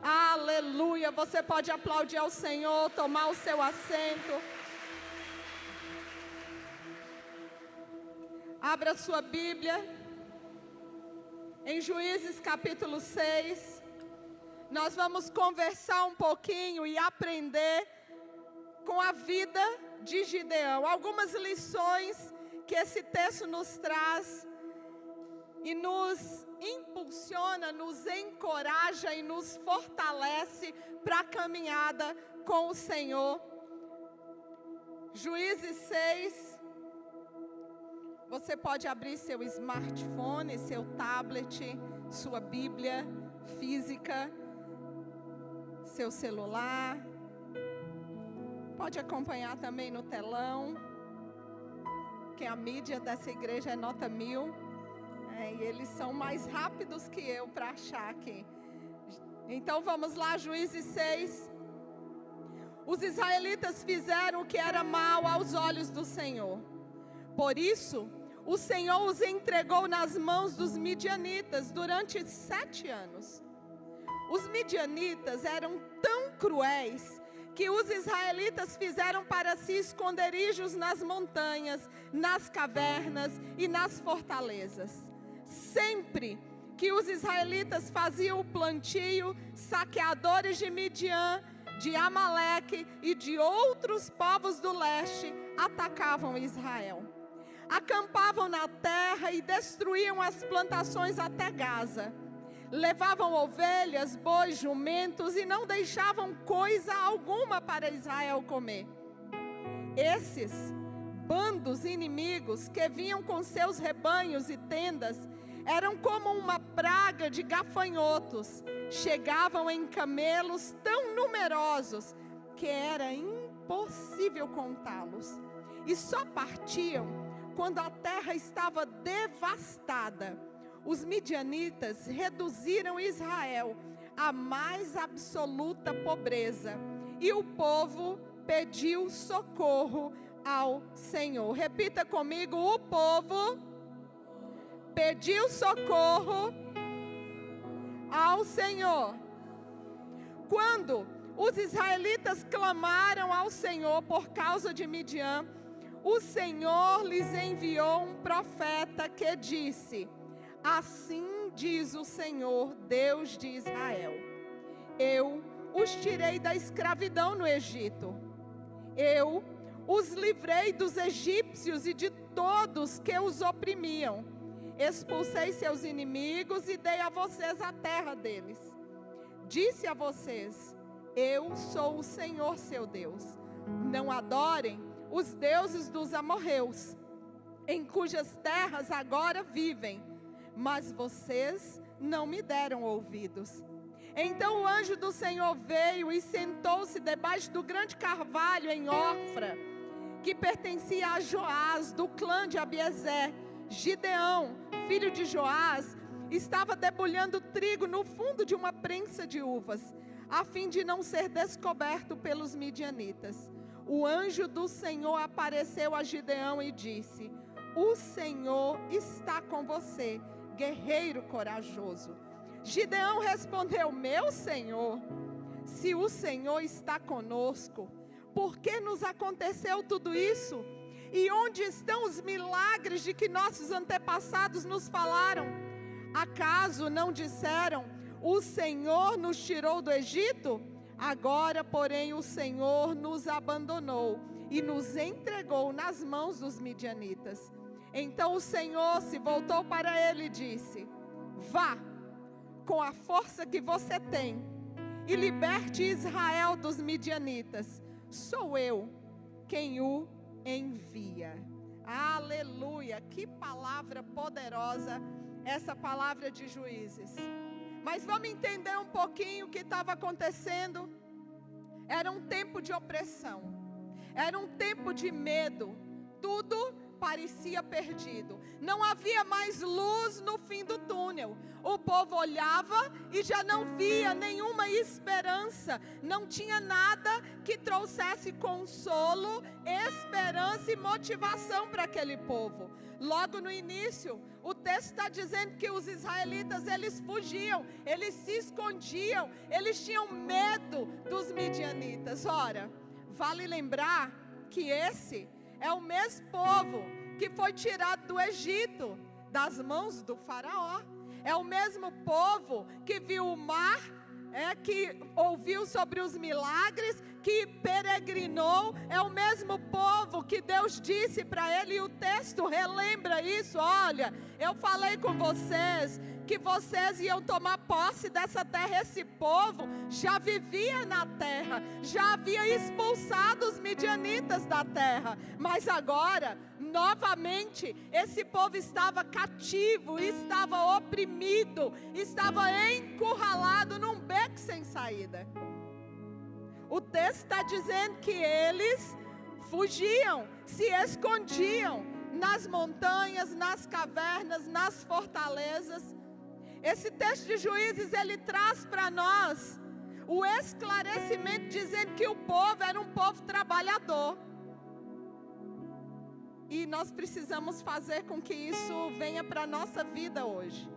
Aleluia, você pode aplaudir ao Senhor, tomar o seu assento. Abra sua Bíblia, em Juízes capítulo 6, nós vamos conversar um pouquinho e aprender com a vida de Gideão. Algumas lições que esse texto nos traz e nos impulsiona, nos encoraja e nos fortalece para a caminhada com o Senhor. Juízes 6, você pode abrir seu smartphone, seu tablet, sua Bíblia física, seu celular. Pode acompanhar também no telão, que a mídia dessa igreja é nota 1000. E eles são mais rápidos que eu para achar aqui. Então vamos lá, Juízes 6. Os israelitas fizeram o que era mal aos olhos do Senhor. Por isso, o Senhor os entregou nas mãos dos midianitas durante 7 anos. Os midianitas eram tão cruéis que os israelitas fizeram para si esconderijos nas montanhas, nas cavernas e nas fortalezas. Sempre que os israelitas faziam o plantio, saqueadores de Midian, de Amaleque e de outros povos do leste atacavam Israel. Acampavam na terra e destruíam as plantações até Gaza. Levavam ovelhas, bois, jumentos e não deixavam coisa alguma para Israel comer. Esses bandos inimigos que vinham com seus rebanhos e tendas eram como uma praga de gafanhotos. Chegavam em camelos tão numerosos que era impossível contá-los. E só partiam quando a terra estava devastada. Os midianitas reduziram Israel à mais absoluta pobreza. E o povo pediu socorro ao Senhor. Repita comigo: o povo pediu socorro ao Senhor. Quando os israelitas clamaram ao Senhor por causa de Midian, o Senhor lhes enviou um profeta que disse: assim diz o Senhor, Deus de Israel: eu os tirei da escravidão no Egito. Eu os livrei dos egípcios e de todos que os oprimiam. Expulsei seus inimigos e dei a vocês a terra deles. Disse a vocês: eu sou o Senhor seu Deus. Não adorem os deuses dos amorreus, em cujas terras agora vivem. Mas vocês não me deram ouvidos. Então o anjo do Senhor veio e sentou-se debaixo do grande carvalho em Ofra, que pertencia a Joás, do clã de Abiezer. Gideão, filho de Joás, estava debulhando trigo no fundo de uma prensa de uvas, a fim de não ser descoberto pelos midianitas. O anjo do Senhor apareceu a Gideão e disse: o Senhor está com você, guerreiro corajoso. Gideão respondeu: meu Senhor, se o Senhor está conosco, por que nos aconteceu tudo isso? E onde estão os milagres de que nossos antepassados nos falaram? Acaso não disseram: o Senhor nos tirou do Egito? Agora, porém, o Senhor nos abandonou e nos entregou nas mãos dos midianitas. Então o Senhor se voltou para ele e disse: vá, com a força que você tem, e liberte Israel dos midianitas. Sou eu quem o envia. Aleluia, que palavra poderosa essa palavra de Juízes. Mas vamos entender um pouquinho o que estava acontecendo. Era um tempo de opressão, era um tempo de medo. Tudo parecia perdido. Não havia mais luz no fim do túnel. O povo olhava e já não via nenhuma esperança. Não tinha nada que trouxesse consolo, esperança e motivação para aquele povo. Logo no início, o texto está dizendo que os israelitas, eles fugiam, eles se escondiam, eles tinham medo dos midianitas. Ora, vale lembrar que esse é o mesmo povo que foi tirado do Egito, das mãos do faraó. É o mesmo povo que viu o mar, que ouviu sobre os milagres, que peregrinou. É o mesmo povo que Deus disse para ele, e o texto relembra isso. Olha, eu falei com vocês que vocês iam tomar posse dessa terra. Esse povo já vivia na terra, já havia expulsado os midianitas da terra, mas agora, novamente, esse povo estava cativo, estava oprimido, estava encurralado num beco sem saída. O texto está dizendo que eles fugiam, se escondiam nas montanhas, nas cavernas, nas fortalezas. Esse texto de Juízes, ele traz para nós o esclarecimento, dizendo que o povo era um povo trabalhador. E nós precisamos fazer com que isso venha para a nossa vida hoje.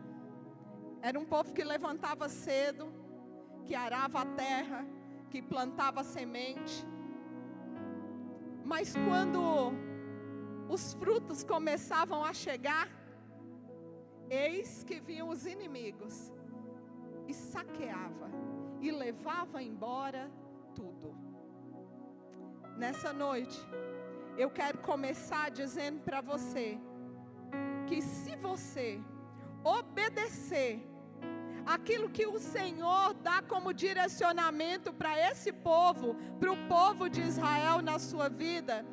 Era um povo que levantava cedo, que arava a terra, que plantava semente. Mas quando os frutos começavam a chegar, eis que vinham os inimigos e saqueava e levava embora tudo. Nessa noite, eu quero começar dizendo para você que se você obedecer aquilo que o Senhor dá como direcionamento para esse povo, para o povo de Israel na sua vida,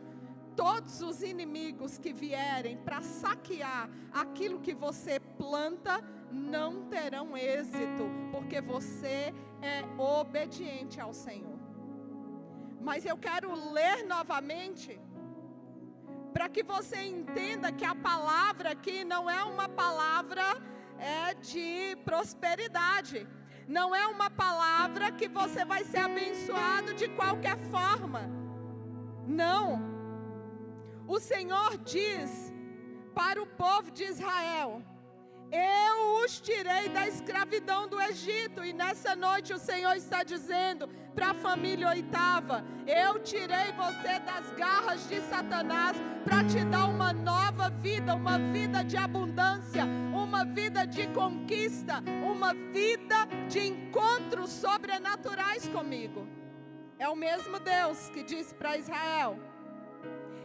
todos os inimigos que vierem para saquear aquilo que você planta, não terão êxito, porque você é obediente ao Senhor. Mas eu quero ler novamente, para que você entenda que a palavra aqui não é uma palavra de prosperidade. Não é uma palavra que você vai ser abençoado de qualquer forma. Não. O Senhor diz para o povo de Israel: eu os tirei da escravidão do Egito. E nessa noite o Senhor está dizendo para a família Oitava: eu tirei você das garras de Satanás para te dar uma nova vida, uma vida de abundância, uma vida de conquista, uma vida de encontros sobrenaturais comigo. É o mesmo Deus que disse para Israel: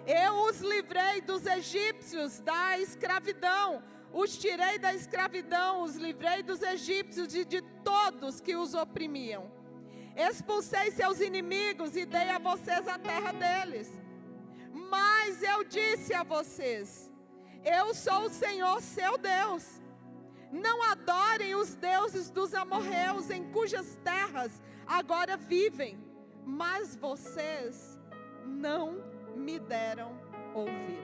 eu os livrei dos egípcios, da escravidão. Os tirei da escravidão, os livrei dos egípcios e de todos que os oprimiam. Expulsei seus inimigos e dei a vocês a terra deles. Mas eu disse a vocês: eu sou o Senhor seu Deus. Não adorem os deuses dos amorreus, em cujas terras agora vivem. Mas vocês não me deram ouvidos.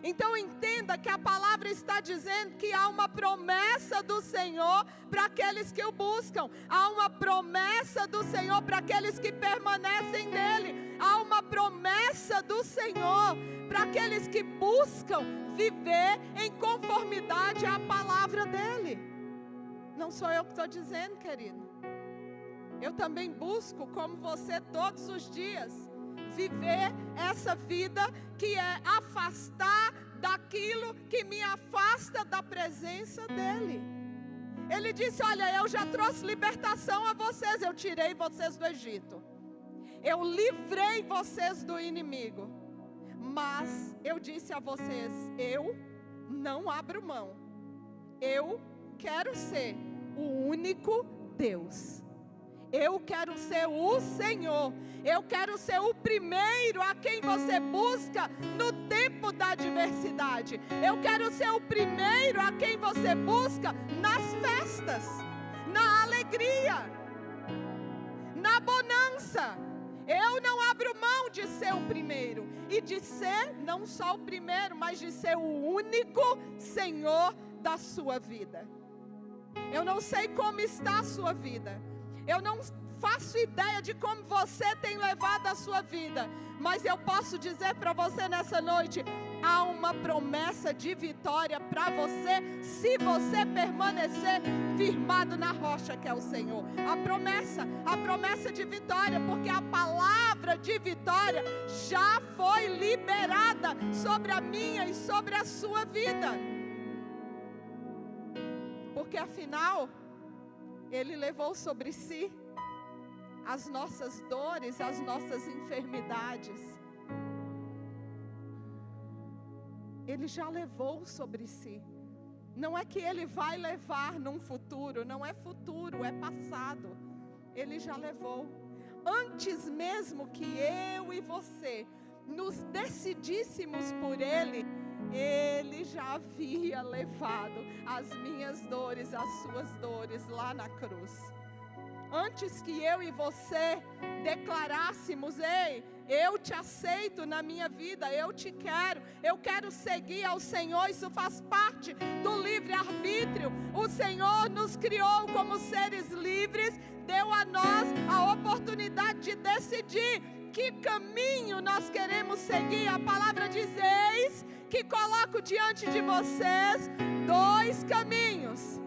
Então entenda que a palavra está dizendo que há uma promessa do Senhor para aqueles que o buscam. Há uma promessa do Senhor para aqueles que permanecem nele. Há uma promessa do Senhor para aqueles que buscam viver em conformidade à palavra dele. Não sou eu que estou dizendo, querido. Eu também busco, como você, todos os dias, viver essa vida que é afastar daquilo que me afasta da presença dele. Ele disse: olha, eu já trouxe libertação a vocês, eu tirei vocês do Egito, eu livrei vocês do inimigo, mas eu disse a vocês: eu não abro mão, eu quero ser o único Deus. Eu quero ser o Senhor. Eu quero ser o primeiro a quem você busca no tempo da adversidade. Eu quero ser o primeiro a quem você busca nas festas, na alegria, na bonança. Eu não abro mão de ser o primeiro. E de ser não só o primeiro, mas de ser o único Senhor da sua vida. Eu não sei como está a sua vida. Eu não faço ideia de como você tem levado a sua vida. Mas eu posso dizer para você nessa noite: há uma promessa de vitória para você, se você permanecer firmado na rocha que é o Senhor. A promessa de vitória, porque a palavra de vitória já foi liberada sobre a minha e sobre a sua vida. Porque afinal, Ele levou sobre si as nossas dores, as nossas enfermidades. Ele já levou sobre si. Não é que Ele vai levar num futuro, não é futuro, é passado. Ele já levou. Antes mesmo que eu e você nos decidíssemos por Ele, Ele já havia levado as minhas dores, as suas dores lá na cruz. Antes que eu e você declarássemos: ei, eu te aceito na minha vida, eu quero seguir ao Senhor. Isso faz parte do livre-arbítrio. O Senhor nos criou como seres livres, deu a nós a oportunidade de decidir que caminho nós queremos seguir. A palavra diz: eis que coloco diante de vocês 2 caminhos.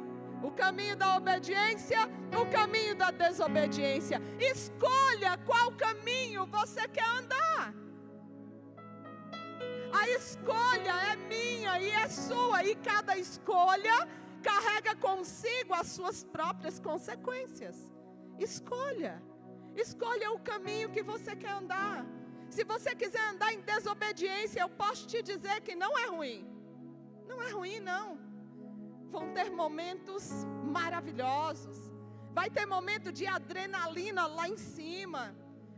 O caminho da obediência, o caminho da desobediência. Escolha qual caminho você quer andar. A escolha é minha e é sua. E cada escolha carrega consigo as suas próprias consequências. Escolha. Escolha o caminho que você quer andar. Se você quiser andar em desobediência, eu posso te dizer que não é ruim. Não é ruim, não. Vão ter momentos maravilhosos. Vai ter momento de adrenalina lá em cima.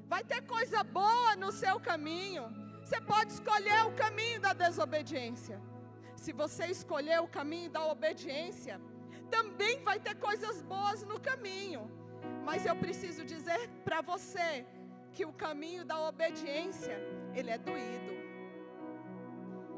Vai ter coisa boa no seu caminho. Você pode escolher o caminho da desobediência. Se você escolher o caminho da obediência, também vai ter coisas boas no caminho. Mas eu preciso dizer para você que o caminho da obediência, ele é doído.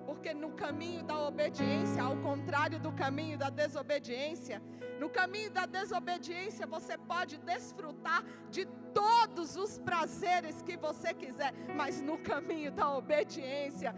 Porque no caminho da obediência, ao contrário do caminho da desobediência, no caminho da desobediência você pode desfrutar de todos os prazeres que você quiser. Mas no caminho da obediência,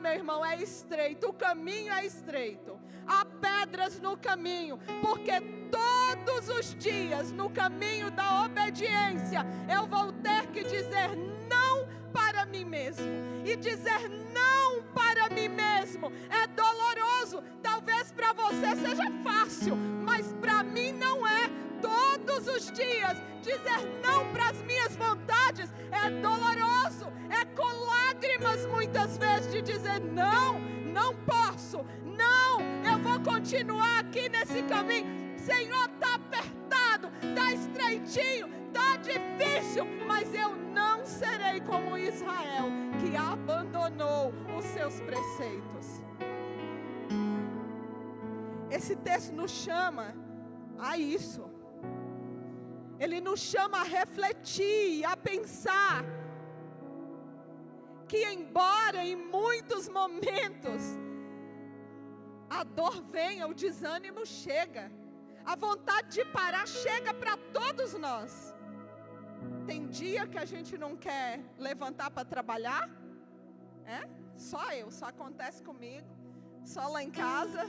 meu irmão, é estreito, o caminho é estreito. Há pedras no caminho, porque todos os dias no caminho da obediência eu vou ter que dizer não para mim mesmo. E dizer não para mim mesmo é doloroso. Talvez para você seja fácil, mas para mim não é. Todos os dias dizer não para as minhas vontades é doloroso. É com lágrimas muitas vezes de dizer não, não posso. Não, eu vou continuar aqui nesse caminho. Senhor, está apertado, está estreitinho, está difícil, mas eu não serei como Israel, que abandonou os seus preceitos. Esse texto nos chama a isso. Ele nos chama a refletir, a pensar que embora em muitos momentos a dor venha, o desânimo chega, a vontade de parar chega para todos nós. Tem dia que a gente não quer levantar para trabalhar, só acontece comigo, só lá em casa,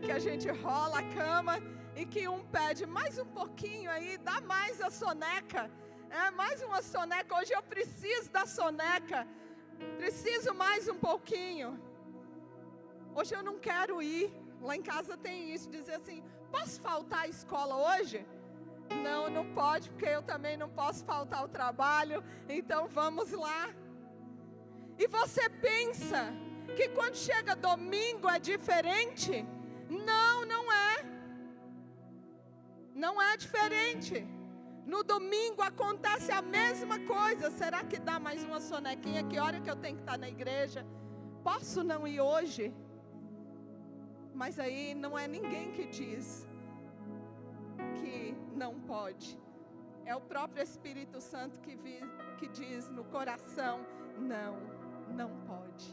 que a gente rola a cama e que um pede mais um pouquinho aí, dá mais a soneca, mais uma soneca, hoje eu preciso da soneca, preciso mais um pouquinho, hoje eu não quero ir. Lá em casa tem isso, dizer assim: posso faltar à escola hoje? Não, não pode, porque eu também não posso faltar ao trabalho, então vamos lá. E você pensa que quando chega domingo é diferente? Não, não é. Não é diferente. No domingo acontece a mesma coisa. Será que dá mais uma sonequinha? Que hora que eu tenho que estar na igreja? Posso não ir hoje? Mas aí não é ninguém que diz que não pode. É o próprio Espírito Santo que diz no coração: não pode.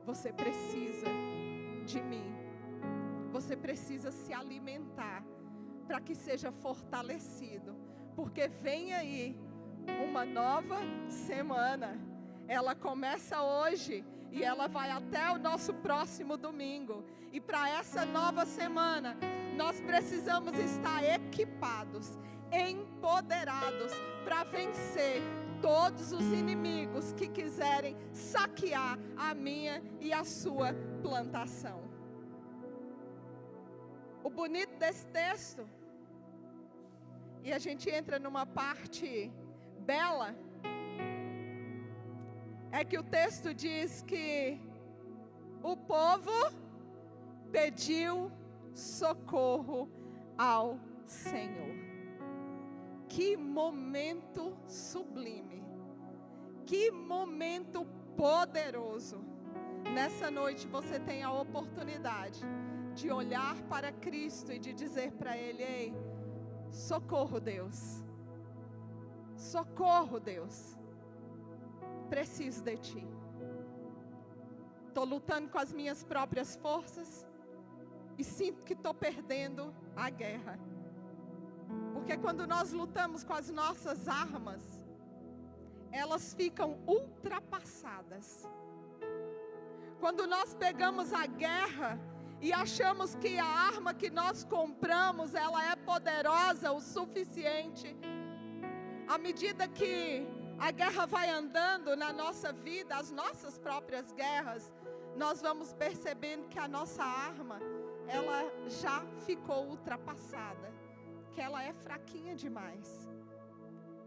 Você precisa de mim. Você precisa se alimentar para que seja fortalecido. Porque vem aí uma nova semana. Ela começa hoje e ela vai até o nosso próximo domingo. E para essa nova semana, nós precisamos estar equipados, empoderados para vencer todos os inimigos que quiserem saquear a minha e a sua plantação. O bonito desse texto, e a gente entra numa parte bela, é que o texto diz que o povo pediu socorro ao Senhor. Que momento sublime, que momento poderoso. Nessa noite você tem a oportunidade de olhar para Cristo e de dizer para Ele: ei, socorro, Deus. Socorro, Deus. Preciso de Ti. Estou lutando com as minhas próprias forças e sinto que estou perdendo a guerra. Porque quando nós lutamos com as nossas armas, elas ficam ultrapassadas. Quando nós pegamos a guerra e achamos que a arma que nós compramos, ela é poderosa o suficiente, à medida que a guerra vai andando na nossa vida, as nossas próprias guerras, nós vamos percebendo que a nossa arma, ela já ficou ultrapassada, que ela é fraquinha demais.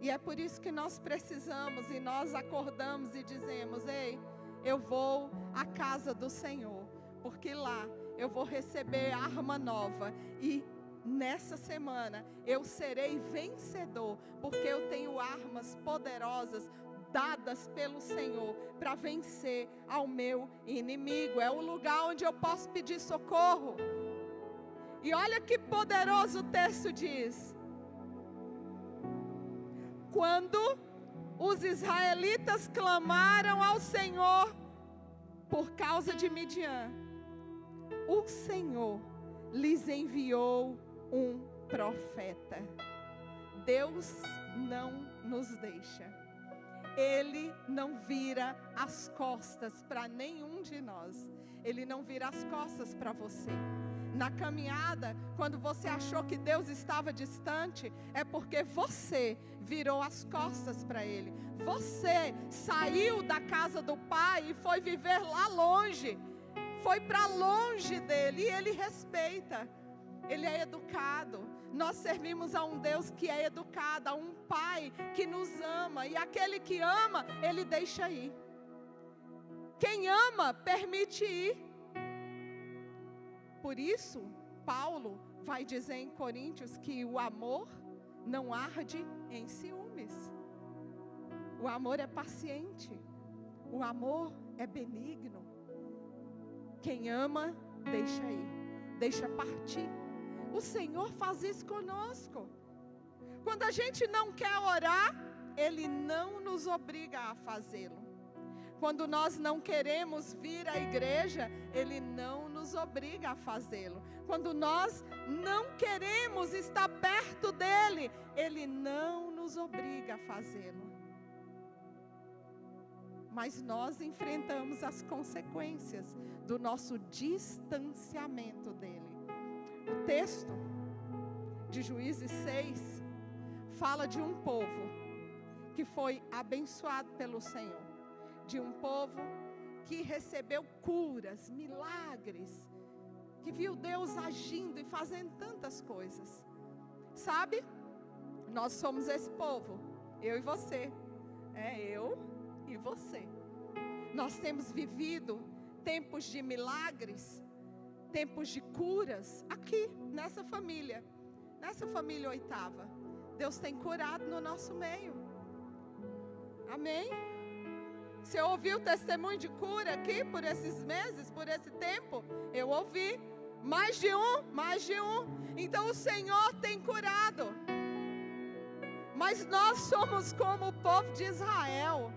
E é por isso que nós precisamos, e nós acordamos e dizemos: ei, eu vou à casa do Senhor, porque lá eu vou receber arma nova, e nessa semana eu serei vencedor, porque eu tenho armas poderosas dadas pelo Senhor para vencer ao meu inimigo. É o lugar onde eu posso pedir socorro. E olha que poderoso o texto diz: quando os israelitas clamaram ao Senhor por causa de Midian, o Senhor lhes enviou um profeta. Deus não nos deixa. Ele não vira as costas para nenhum de nós. Ele não vira as costas para você. Na caminhada, quando você achou que Deus estava distante, é porque você virou as costas para Ele. Você saiu da casa do Pai e foi viver lá longe. Foi para longe dEle, e Ele respeita. Ele é educado. Nós servimos a um Deus que é educado, a um Pai que nos ama. E aquele que ama, Ele deixa ir. Quem ama, permite ir. Por isso, Paulo vai dizer em Coríntios que o amor não arde em ciúmes. O amor é paciente. O amor é benigno. Quem ama, deixa ir, deixa partir. O Senhor faz isso conosco. Quando a gente não quer orar, Ele não nos obriga a fazê-lo. Quando nós não queremos vir à igreja, Ele não nos obriga a fazê-lo. Quando nós não queremos estar perto dEle, Ele não nos obriga a fazê-lo. Mas nós enfrentamos as consequências do nosso distanciamento dEle. O texto de Juízes 6 fala de um povo que foi abençoado pelo Senhor. De um povo que recebeu curas, milagres, que viu Deus agindo e fazendo tantas coisas. Sabe? Nós somos esse povo, eu e você. Eu e você. Nós temos vivido tempos de milagres, tempos de curas, aqui, nessa família Oitava. Deus tem curado no nosso meio. Amém? Você ouviu o testemunho de cura aqui por esses meses, por esse tempo? Eu ouvi. Mais de um. Então o Senhor tem curado. Mas nós somos como o povo de Israel.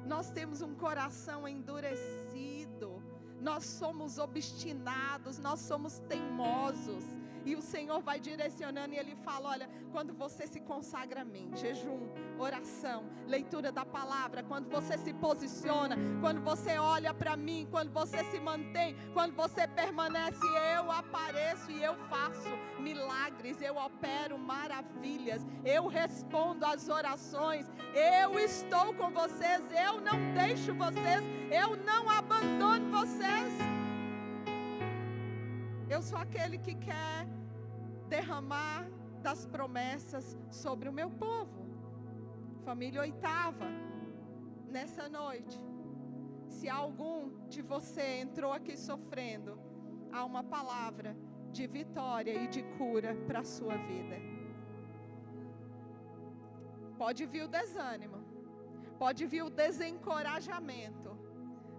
Nós temos um coração endurecido. Nós somos obstinados, nós somos teimosos. E o Senhor vai direcionando e Ele fala, olha, quando você se consagra a mim, jejum, oração, leitura da palavra, quando você se posiciona, quando você olha para mim, quando você se mantém, quando você permanece, eu apareço e eu faço milagres, eu opero maravilhas, eu respondo às orações, eu estou com vocês, eu não deixo vocês, eu não abandono vocês. Eu sou aquele que quer derramar das promessas sobre o meu povo. Família Oitava, nessa noite, se algum de você entrou aqui sofrendo, há uma palavra de vitória e de cura para a sua vida. Pode vir o desânimo, pode vir o desencorajamento,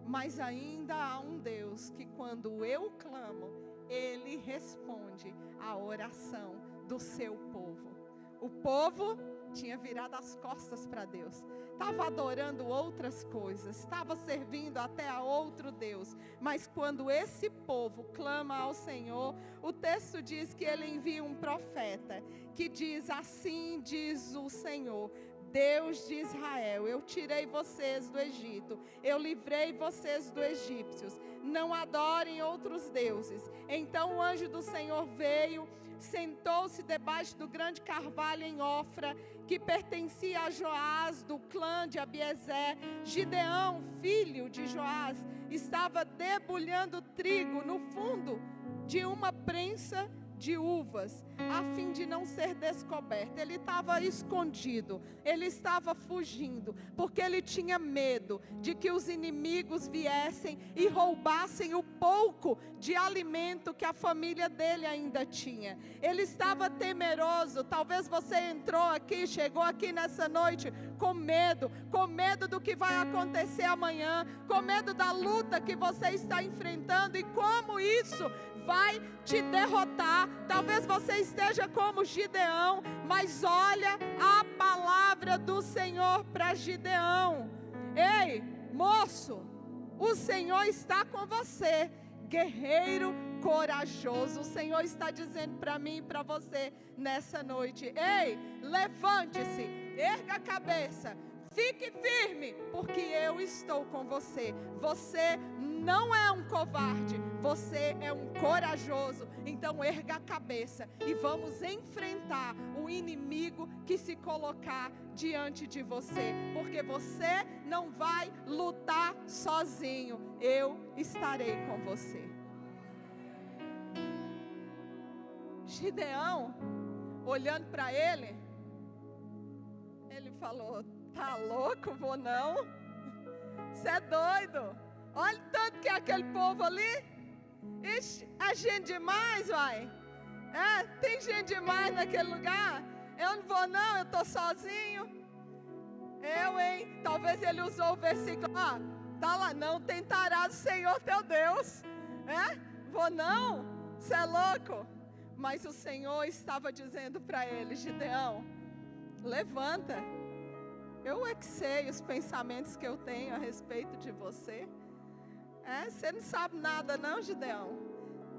mas ainda há um Deus que quando eu clamo, Ele responde à oração do seu povo. O povo tinha virado as costas para Deus, estava adorando outras coisas, estava servindo até a outro Deus. Mas quando esse povo clama ao Senhor, o texto diz que Ele envia um profeta, que diz, assim diz o Senhor, Deus de Israel, eu tirei vocês do Egito, eu livrei vocês dos egípcios, não adorem outros deuses. Então o anjo do Senhor veio, sentou-se debaixo do grande carvalho em Ofra, que pertencia a Joás, do clã de Abiezer. Gideão, filho de Joás, estava debulhando trigo no fundo de uma prensa de uvas, a fim de não ser descoberto. Ele estava escondido, ele estava fugindo, porque ele tinha medo de que os inimigos viessem e roubassem o pouco de alimento que a família dele ainda tinha. Ele estava temeroso. Talvez você entrou aqui, chegou aqui nessa noite com medo do que vai acontecer amanhã, com medo da luta que você está enfrentando e como isso vai te derrotar. Talvez você esteja como Gideão, mas olha a palavra do Senhor para Gideão. Ei, moço, o Senhor está com você, guerreiro corajoso. O Senhor está dizendo para mim e para você nessa noite. Ei, levante-se, erga a cabeça, fique firme, porque eu estou com você. Você não é um covarde, você é um corajoso. Então erga a cabeça e vamos enfrentar o inimigo que se colocar diante de você, porque você não vai lutar sozinho, eu estarei com você. Gideão, olhando para ele falou, tá louco, vou não? Você é doido? Olha o tanto que é aquele povo ali. Ixi, é gente demais, vai. Tem gente demais naquele lugar. Eu não vou não, eu estou sozinho. Talvez ele usou o versículo, tá lá, não tentarás o Senhor teu Deus. Vou não? Você é louco? Mas o Senhor estava dizendo para ele, Gideão, levanta. Eu é que sei os pensamentos que eu tenho a respeito de você. Você não sabe nada não, Gideão.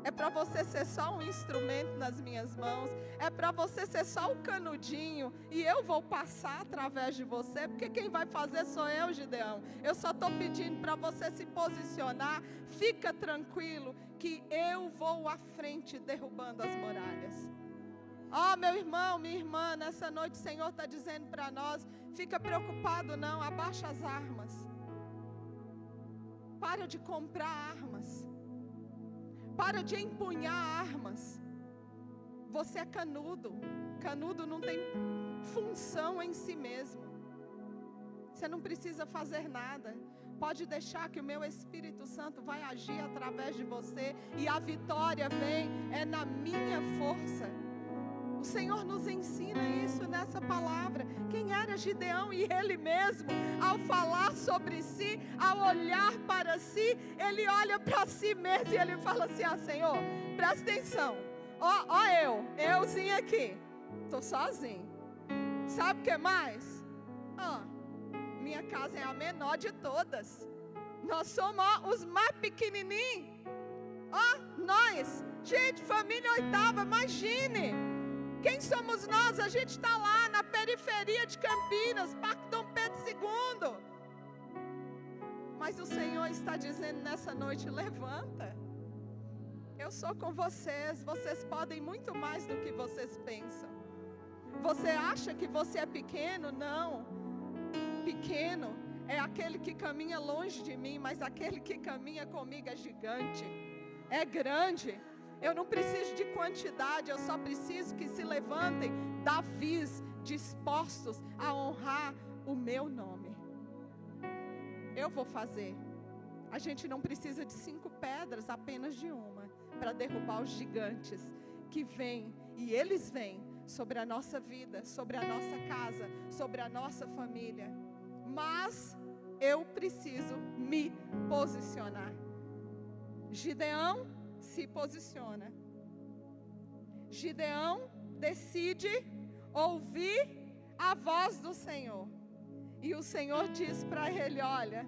É para você ser só um instrumento nas minhas mãos. É para você ser só o canudinho. E eu vou passar através de você. Porque quem vai fazer sou eu, Gideão. Eu só estou pedindo para você se posicionar. Fica tranquilo que eu vou à frente derrubando as muralhas. Meu irmão, minha irmã, nessa noite o Senhor está dizendo para nós, fica preocupado não, abaixa as armas. Para de comprar armas. Para de empunhar armas. Você é canudo. Canudo não tem função em si mesmo. Você não precisa fazer nada. Pode deixar que o meu Espírito Santo vai agir através de você. E a vitória vem, na minha força. O Senhor nos ensina isso nessa palavra. Quem era Gideão? E ele mesmo, ao falar sobre si, ao olhar para si, ele olha para si mesmo e ele fala assim, Senhor, presta atenção. Euzinho aqui, estou sozinho. Sabe o que mais? Minha casa é a menor de todas. Nós somos os mais pequenininhos. Nós, gente, família oitava, imagine. Quem somos nós? A gente está lá na periferia de Campinas, Parque Dom Pedro II. Mas o Senhor está dizendo nessa noite: levanta. Eu sou com vocês. Vocês podem muito mais do que vocês pensam. Você acha que você é pequeno? Não. Pequeno é aquele que caminha longe de mim, mas aquele que caminha comigo é gigante. É grande. Eu não preciso de quantidade, eu só preciso que se levantem Davis dispostos a honrar o meu nome. Eu vou fazer. A gente não precisa de 5 pedras, apenas de uma, para derrubar os gigantes que vêm, e eles vêm sobre a nossa vida, sobre a nossa casa, sobre a nossa família. Mas eu preciso me posicionar. Gideão se posiciona. Gideão decide ouvir a voz do Senhor. E o Senhor diz para ele: olha,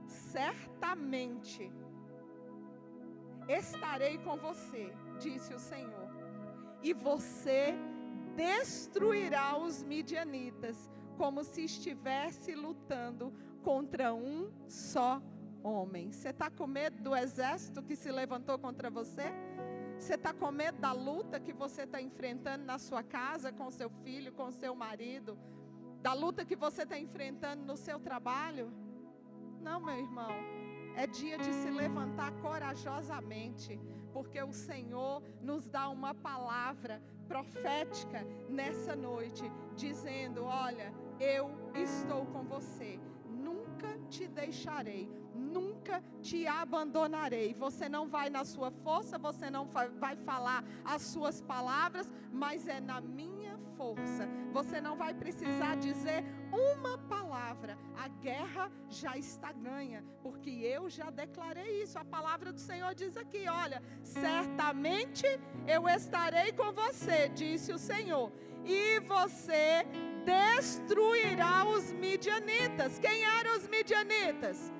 certamente estarei com você, disse o Senhor, e você destruirá os midianitas, como se estivesse lutando contra um só homem. Você está com medo do exército que se levantou contra você? Você está com medo da luta que você está enfrentando na sua casa, com seu filho, com seu marido? Da luta que você está enfrentando no seu trabalho? Não, meu irmão. É dia de se levantar corajosamente, porque o Senhor nos dá uma palavra profética nessa noite, dizendo: olha, eu estou com você, nunca te deixarei, nunca te abandonarei. Você não vai na sua força, você não vai falar as suas palavras, mas é na minha força. Você não vai precisar dizer uma palavra, a guerra já está ganha, porque eu já declarei isso. A palavra do Senhor diz aqui: olha, certamente eu estarei com você, disse o Senhor, e você destruirá os midianitas. Quem eram os midianitas?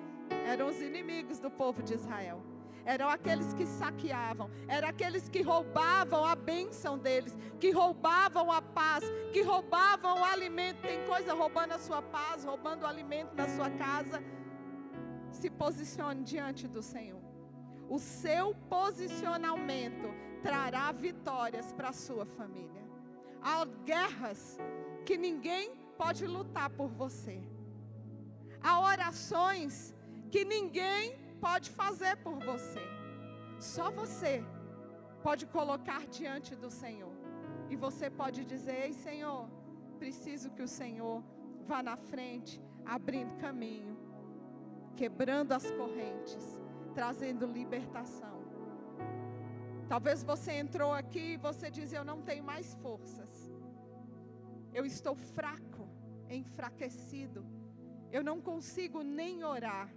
Eram os inimigos do povo de Israel. Eram aqueles que saqueavam, eram aqueles que roubavam a bênção deles, que roubavam a paz, que roubavam o alimento. Tem coisa roubando a sua paz, roubando o alimento na sua casa. Se posicione diante do Senhor. O seu posicionamento trará vitórias para a sua família. Há guerras que ninguém pode lutar por você. Há orações que ninguém pode fazer por você. Só você pode colocar diante do Senhor. E você pode dizer: ei, Senhor, preciso que o Senhor vá na frente, abrindo caminho, quebrando as correntes, trazendo libertação. Talvez você entrou aqui e você diz: eu não tenho mais forças. Eu estou fraco, enfraquecido. Eu não consigo nem orar.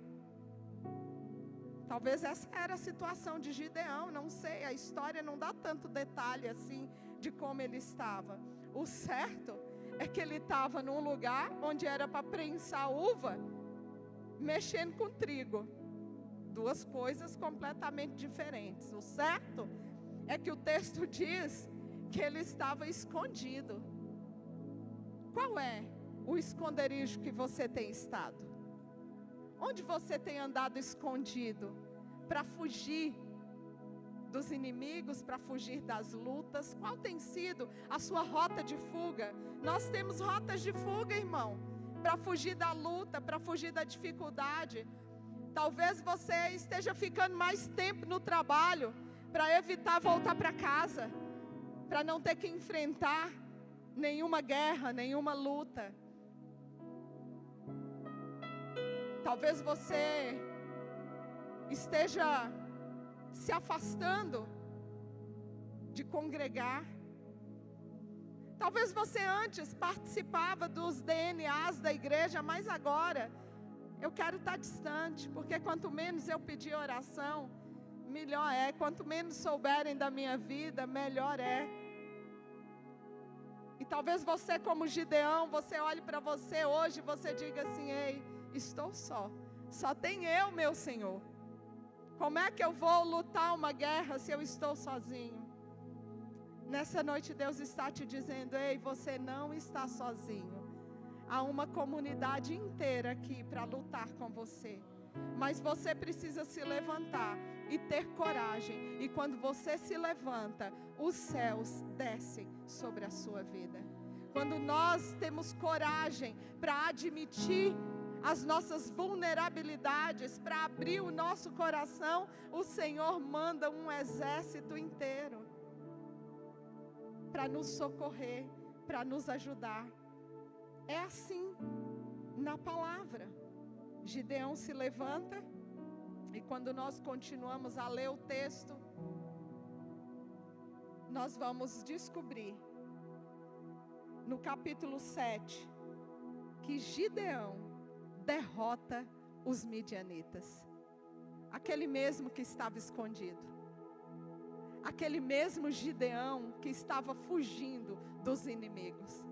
Talvez essa era a situação de Gideão, não sei, a história não dá tanto detalhe assim de como ele estava. O certo é que ele estava num lugar onde era para prensar uva, mexendo com trigo. Duas coisas completamente diferentes. O certo é que o texto diz que ele estava escondido. Qual é o esconderijo que você tem estado? Onde você tem andado escondido para fugir dos inimigos, para fugir das lutas? Qual tem sido a sua rota de fuga? Nós temos rotas de fuga, irmão, para fugir da luta, para fugir da dificuldade. Talvez você esteja ficando mais tempo no trabalho para evitar voltar para casa, para não ter que enfrentar nenhuma guerra, nenhuma luta. Talvez você esteja se afastando de congregar. Talvez você antes participava dos DNAs da igreja, mas agora eu quero estar distante, porque quanto menos eu pedir oração, melhor é. Quanto menos souberem da minha vida, melhor é. E talvez você, como Gideão, você olhe para você hoje e você diga assim: ei, estou só tem eu, meu Senhor. Como é que eu vou lutar uma guerra se eu estou sozinho? Nessa noite Deus está te dizendo: ei, você não está sozinho. Há uma comunidade inteira aqui para lutar com você. Mas você precisa se levantar e ter coragem. E quando você se levanta, os céus descem sobre a sua vida. Quando nós temos coragem para admitir as nossas vulnerabilidades, para abrir o nosso coração, o Senhor manda um exército inteiro para nos socorrer, para nos ajudar. É assim na palavra. Gideão se levanta, e quando nós continuamos a ler o texto, nós vamos descobrir no capítulo 7 que Gideão derrota os midianitas. Aquele mesmo que estava escondido, aquele mesmo Gideão que estava fugindo dos inimigos,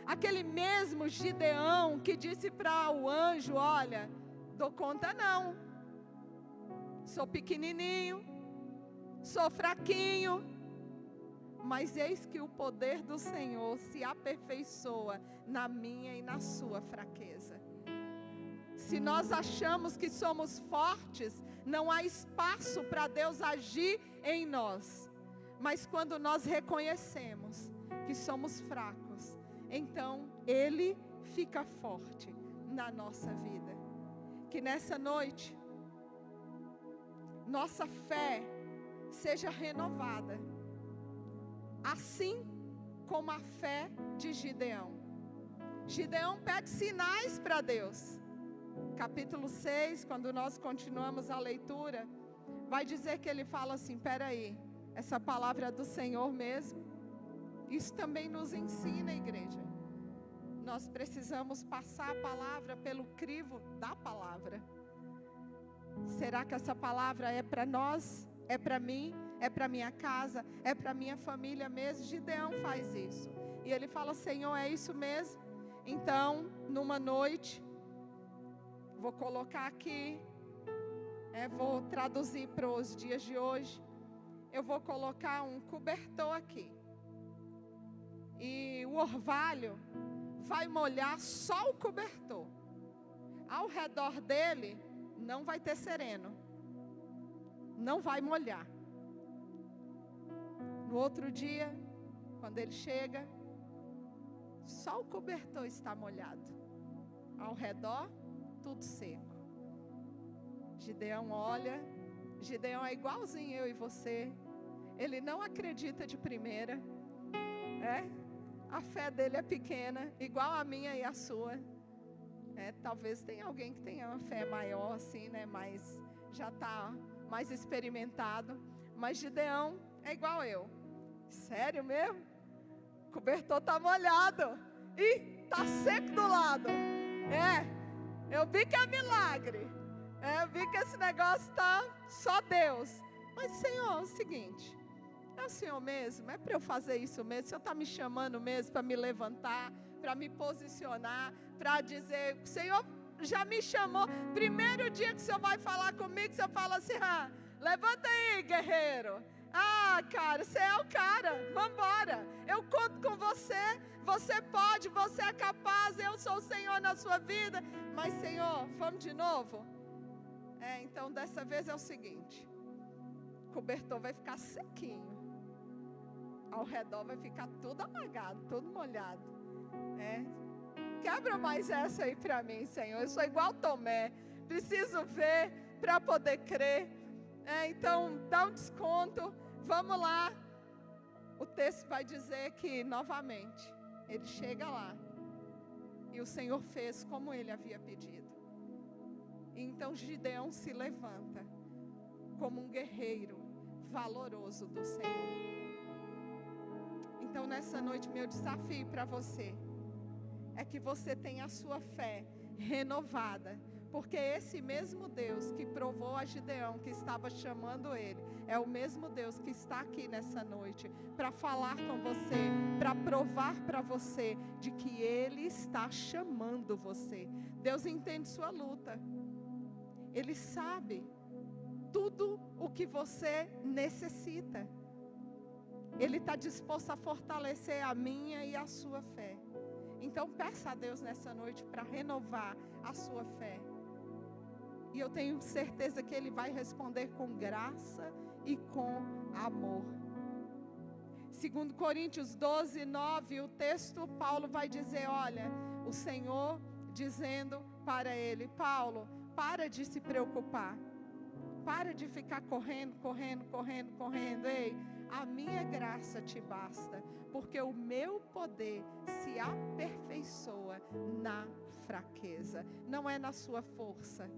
aquele mesmo Gideão que disse para o anjo: olha, dou conta não, sou pequenininho, sou fraquinho, mas eis que o poder do Senhor se aperfeiçoa na minha e na sua fraqueza. Se nós achamos que somos fortes, não há espaço para Deus agir em nós. Mas quando nós reconhecemos que somos fracos, então Ele fica forte na nossa vida. Que nessa noite, nossa fé seja renovada, assim como a fé de Gideão. Gideão pede sinais para Deus. Capítulo 6, quando nós continuamos a leitura, vai dizer que ele fala assim: peraí, essa palavra é do Senhor mesmo? Isso também nos ensina, igreja. Nós precisamos passar a palavra pelo crivo da palavra. Será que essa palavra é para nós? É para mim? É para minha casa? É para minha família mesmo? Gideão faz isso. E ele fala: Senhor, é isso mesmo? Então, numa noite, vou colocar aqui, vou traduzir para os dias de hoje. Eu vou colocar um cobertor aqui. E o orvalho vai molhar só o cobertor. Ao redor dele não vai ter sereno. Não vai molhar. No outro dia, quando ele chega, só o cobertor está molhado. Ao redor, tudo seco. Gideão olha. Gideão é igualzinho eu e você. Ele não acredita de primeira. A fé dele é pequena, igual a minha e a sua. Talvez tenha alguém que tenha uma fé maior assim, né? Mas já está mais experimentado. Mas Gideão é igual eu. Sério mesmo? O cobertor está molhado. E está seco do lado. Eu vi que é milagre. Eu vi que esse negócio está só Deus. Mas Senhor, é o seguinte: é o Senhor mesmo? É para eu fazer isso mesmo? O Senhor está me chamando mesmo para me levantar, para me posicionar, para dizer: o Senhor já me chamou. Primeiro dia que o Senhor vai falar comigo, o Senhor fala assim: levanta aí, guerreiro. Cara, você é o cara, vamos embora. Eu conto com você, você pode, você é capaz, eu sou o Senhor na sua vida. Mas Senhor, vamos de novo? Então dessa vez é o seguinte: o cobertor vai ficar sequinho, ao redor vai ficar tudo alagado, tudo molhado. Quebra mais essa aí para mim, Senhor. Eu sou igual Tomé, preciso ver para poder crer. Então dá um desconto. Vamos lá. O texto vai dizer que novamente ele chega lá e o Senhor fez como ele havia pedido. Então Gideão se levanta como um guerreiro valoroso do Senhor. Então nessa noite meu desafio para você é que você tenha a sua fé renovada, Porque esse mesmo Deus que provou a Gideão, que estava chamando ele, é o mesmo Deus que está aqui nessa noite para falar com você, para provar para você de que Ele está chamando você. Deus entende sua luta. Ele sabe tudo o que você necessita. Ele está disposto a fortalecer a minha e a sua fé. Então peça a Deus nessa noite para renovar a sua fé. E eu tenho certeza que Ele vai responder com graça e com amor. 2 Coríntios 12, 9, o texto, Paulo vai dizer, olha, o Senhor dizendo para ele, Paulo, para de se preocupar. Para de ficar correndo. Ei, a minha graça te basta, porque o meu poder se aperfeiçoa na fraqueza, não é na sua força.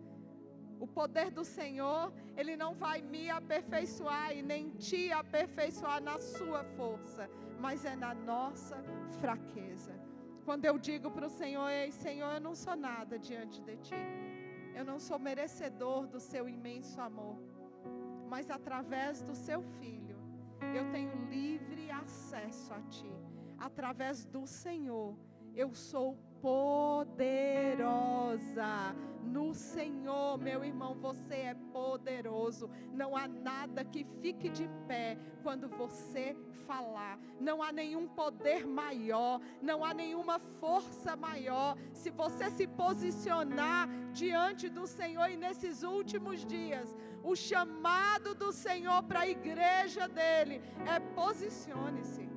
O poder do Senhor, Ele não vai me aperfeiçoar e nem te aperfeiçoar na sua força, mas é na nossa fraqueza. Quando eu digo para o Senhor, ei Senhor, eu não sou nada diante de Ti. Eu não sou merecedor do Seu imenso amor. Mas através do Seu Filho, eu tenho livre acesso a Ti. Através do Senhor, eu sou poderosa. No Senhor, meu irmão, você é poderoso. Não há nada que fique de pé quando você falar. Não há nenhum poder maior, não há nenhuma força maior. Se você se posicionar diante do Senhor, e nesses últimos dias, o chamado do Senhor para a igreja dele é: posicione-se.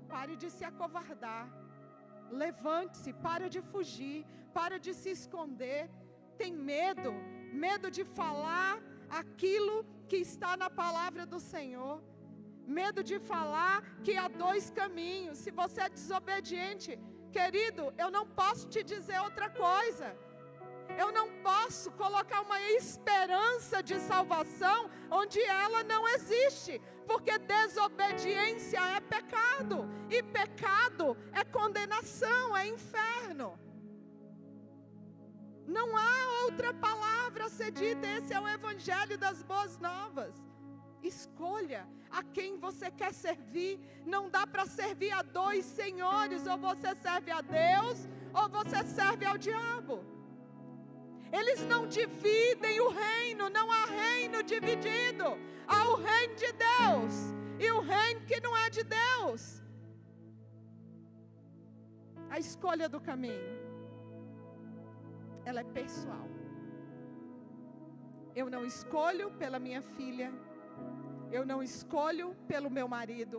Pare de se acovardar. Levante-se, para de fugir, para de se esconder. Tem medo de falar aquilo que está na palavra do Senhor. Medo de falar que há dois caminhos. Se você é desobediente, querido, eu não posso te dizer outra coisa. Eu não posso colocar uma esperança de salvação onde ela não existe, porque desobediência é pecado, e pecado é condenação, é inferno. Não há outra palavra a ser dita. Esse é o evangelho das boas novas. Escolha a quem você quer servir. Não dá para servir a dois senhores. Ou você serve a Deus, ou você serve ao diabo. Eles não dividem o reino, não há reino dividido. Há o reino de Deus e o reino que não é de Deus. A escolha do caminho, ela é pessoal. Eu não escolho pela minha filha, eu não escolho pelo meu marido,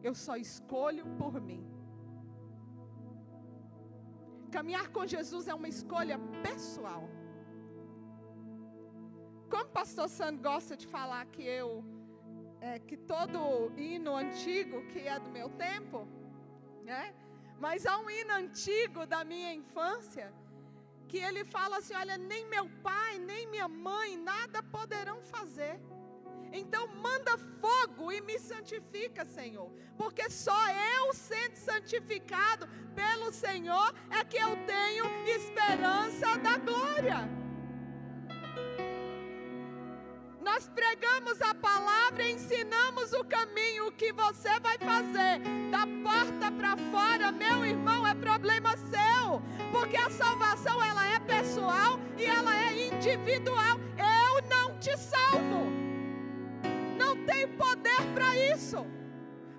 eu só escolho por mim. Caminhar com Jesus é uma escolha pessoal. Como o pastor Sandro gosta de falar que todo hino antigo que é do meu tempo, né? Mas há um hino antigo da minha infância, que ele fala assim, olha, nem meu pai, nem minha mãe, nada poderão fazer. Então manda fogo e me santifica, Senhor. Porque só eu sendo santificado pelo Senhor é que eu tenho esperança da glória. Nós pregamos a palavra e ensinamos o caminho. O que você vai fazer da porta para fora, meu irmão, é problema seu. Porque a salvação, ela é pessoal e ela é individual. Eu não te salvo. Não tenho poder para isso.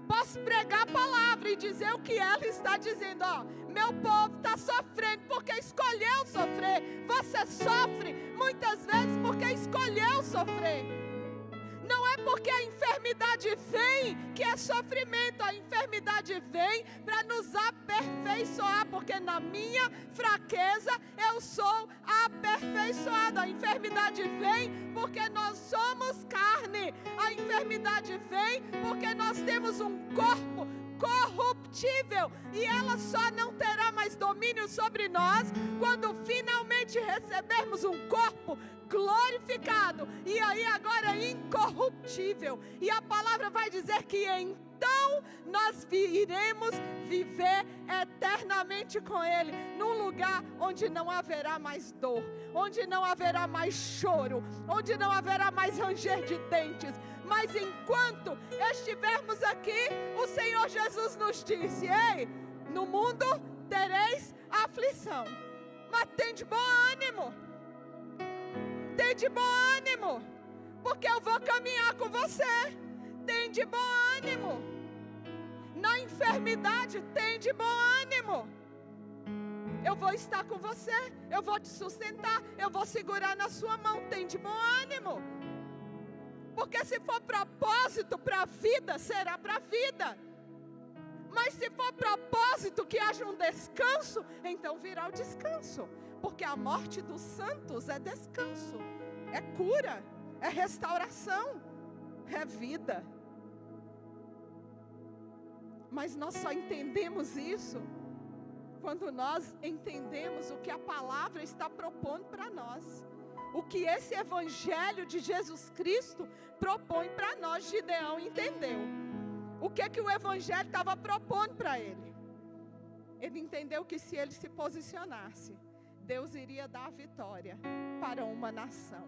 Posso pregar a palavra e dizer o que ela está dizendo. Ó, meu povo está sofrendo porque escolheu sofrer. Você sofre muitas vezes porque escolheu sofrer. Não é porque a enfermidade vem que é sofrimento. A enfermidade vem para nos aperfeiçoar, porque na minha fraqueza eu sou aperfeiçoado. A enfermidade vem porque nós somos carne. A enfermidade vem porque nós temos um corpo corruptível, e ela só não terá mais domínio sobre nós quando finalmente finalmente recebermos um corpo glorificado, e aí agora incorruptível. E a palavra vai dizer que então nós iremos viver eternamente com Ele, num lugar onde não haverá mais dor, onde não haverá mais choro, onde não haverá mais ranger de dentes. Mas enquanto estivermos aqui, o Senhor Jesus nos disse: ei, no mundo tereis aflição, mas tem de bom ânimo. Tem de bom ânimo, porque eu vou caminhar com você. Tem de bom ânimo. Na enfermidade, tem de bom ânimo. Eu vou estar com você, eu vou te sustentar, eu vou segurar na sua mão. Tem de bom ânimo. Porque se for propósito para a vida, será para a vida. Mas se for propósito que haja um descanso, então virá o descanso. Porque a morte dos santos é descanso, é cura, é restauração, é vida. Mas nós só entendemos isso quando nós entendemos o que a palavra está propondo para nós. O que esse evangelho de Jesus Cristo propõe para nós. Gideão entendeu. O que o evangelho estava propondo para ele? Ele entendeu que se ele se posicionasse, Deus iria dar a vitória para uma nação.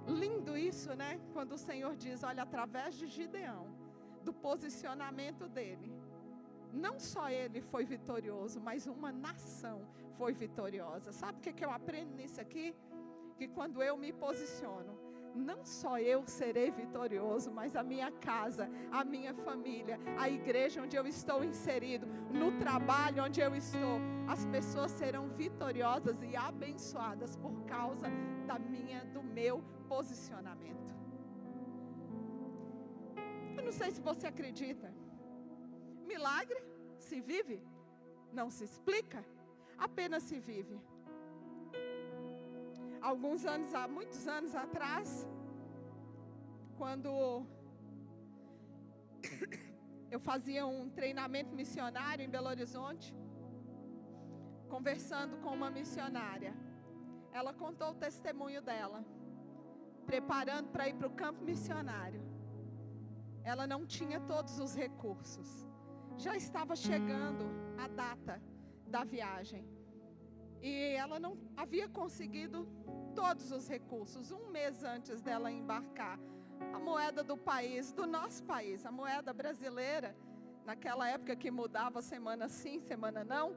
Lindo isso, né? Quando o Senhor diz, olha, através de Gideão, do posicionamento dele, não só ele foi vitorioso, mas uma nação foi vitoriosa. Sabe o que eu aprendo nisso aqui? Que quando eu me posiciono, não só eu serei vitorioso, mas a minha casa, a minha família, a igreja onde eu estou inserido, no trabalho onde eu estou, as pessoas serão vitoriosas e abençoadas por causa do meu posicionamento. Eu não sei se você acredita. Milagre se vive, não se explica, apenas se vive. Há muitos anos atrás, quando eu fazia um treinamento missionário em Belo Horizonte, conversando com uma missionária, ela contou o testemunho dela, preparando para ir para o campo missionário. Ela não tinha todos os recursos, já estava chegando a data da viagem, e ela não havia conseguido todos os recursos. Um mês antes dela embarcar, a moeda do país, do nosso país, a moeda brasileira, naquela época que mudava semana sim, semana não,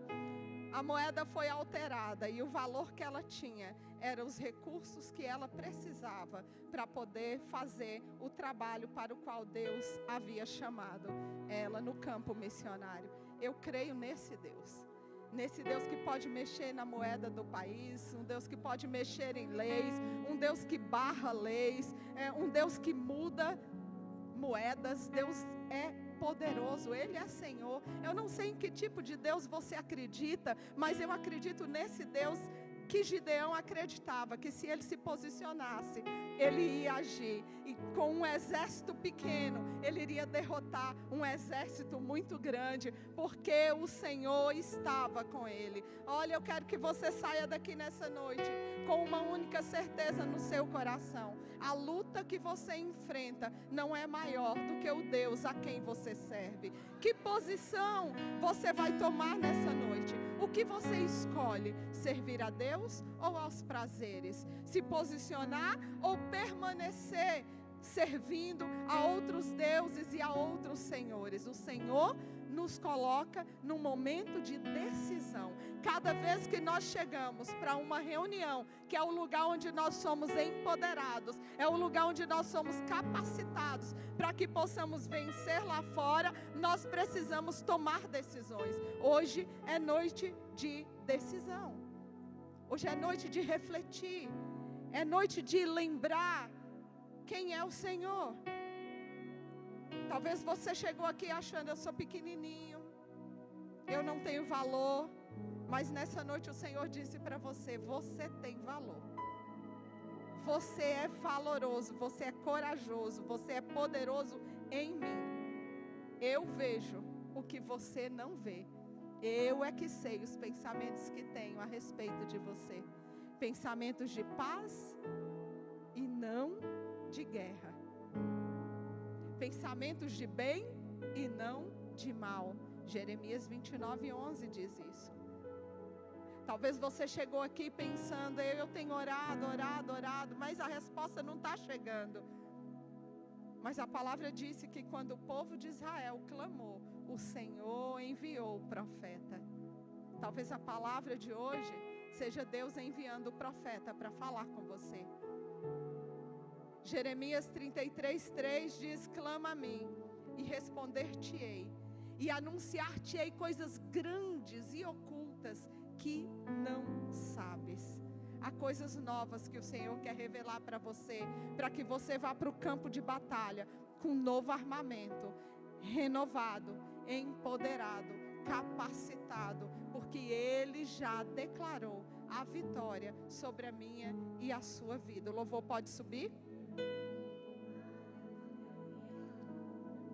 a moeda foi alterada e o valor que ela tinha eram os recursos que ela precisava para poder fazer o trabalho para o qual Deus havia chamado ela no campo missionário. Eu creio nesse Deus. Nesse Deus que pode mexer na moeda do país, um Deus que pode mexer em leis, um Deus que barra leis, um Deus que muda moedas. Deus é poderoso, Ele é Senhor. Eu não sei em que tipo de Deus você acredita, mas eu acredito nesse Deus que Gideão acreditava, que se ele se posicionasse, ele ia agir, e com um exército pequeno, ele iria derrotar um exército muito grande, porque o Senhor estava com ele. Olha, eu quero que você saia daqui nessa noite com uma única certeza no seu coração: a luta que você enfrenta não é maior do que o Deus a quem você serve. Que posição você vai tomar nessa noite? O que você escolhe? Servir a Deus ou aos prazeres? Se posicionar ou permanecer servindo a outros deuses e a outros senhores? O Senhor nos coloca num momento de decisão. Cada vez que nós chegamos para uma reunião, que é o lugar onde nós somos empoderados, é o lugar onde nós somos capacitados para que possamos vencer lá fora, nós precisamos tomar decisões. Hoje é noite de decisão. Hoje é noite de refletir. É noite de lembrar quem é o Senhor. Talvez você chegou aqui achando: eu sou pequenininho, eu não tenho valor. Mas nessa noite o Senhor disse para você: você tem valor. Você é valoroso, você é corajoso, você é poderoso em mim. Eu vejo o que você não vê. Eu é que sei os pensamentos que tenho a respeito de você. Pensamentos de paz e não de guerra. Pensamentos de bem e não de mal. Jeremias 29:11 diz isso. Talvez você chegou aqui pensando, eu tenho orado, mas a resposta não está chegando. Mas a palavra disse que quando o povo de Israel clamou, o Senhor enviou o profeta. Talvez a palavra de hoje seja Deus enviando o profeta para falar com você. Jeremias 33:3 diz: clama a mim e responder-te-ei, e anunciar-te-ei coisas grandes e ocultas que não sabes. Há coisas novas que o Senhor quer revelar para você, para que você vá para o campo de batalha com novo armamento, renovado, empoderado, capacitado, porque Ele já declarou a vitória sobre a minha e a sua vida. O louvor pode subir?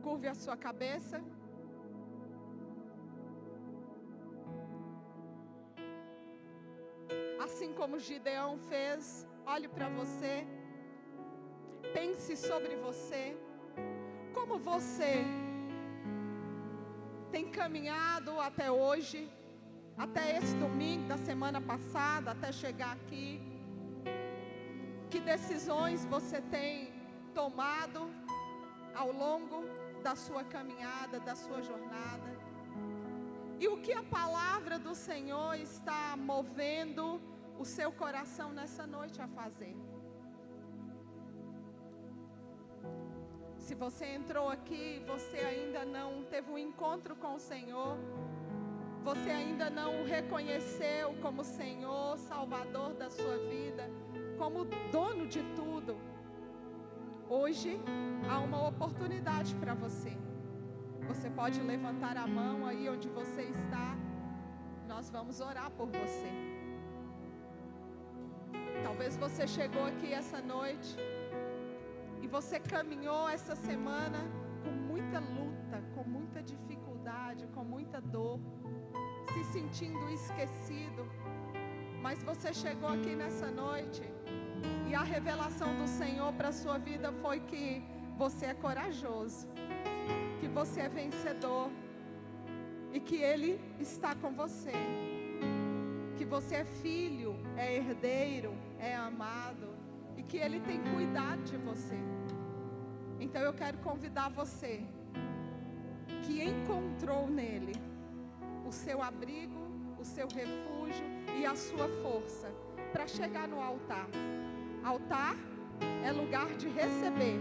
Curve a sua cabeça. Assim como Gideão fez, olhe para você, pense sobre você, como você tem caminhado até hoje, até esse domingo da semana passada, até chegar aqui. Que decisões você tem tomado ao longo da sua caminhada, da sua jornada? E o que a palavra do Senhor está movendo o seu coração nessa noite a fazer? Se você entrou aqui, você ainda não teve um encontro com o Senhor, você ainda não o reconheceu como Senhor, Salvador da sua vida, como dono de tudo, hoje há uma oportunidade para você. Você pode levantar a mão aí onde você está. Nós vamos orar por você. Talvez você chegou aqui essa noite e você caminhou essa semana com muita luta, com muita dificuldade, com muita dor, se sentindo esquecido. Mas você chegou aqui nessa noite e a revelação do Senhor para a sua vida foi que você é corajoso, que você é vencedor e que Ele está com você, que você é filho, é herdeiro, é amado e que Ele tem cuidado de você. Então eu quero convidar você que encontrou nele o seu abrigo, o seu refúgio e a sua força para chegar no altar. Altar é lugar de receber,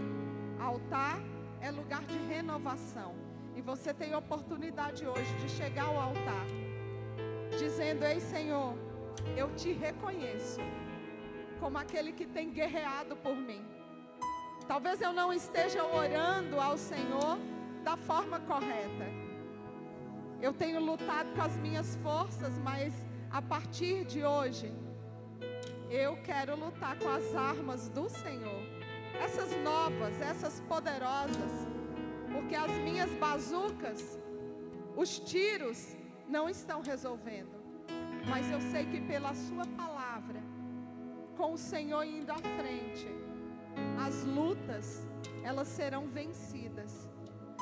altar é lugar de renovação. E você tem oportunidade hoje de chegar ao altar, dizendo: ei Senhor, eu te reconheço como aquele que tem guerreado por mim. Talvez eu não esteja orando ao Senhor da forma correta. Eu tenho lutado com as minhas forças, mas a partir de hoje, eu quero lutar com as armas do Senhor. Essas novas, essas poderosas. Porque as minhas bazucas, os tiros, não estão resolvendo. Mas eu sei que pela sua palavra, com o Senhor indo à frente, as lutas, elas serão vencidas.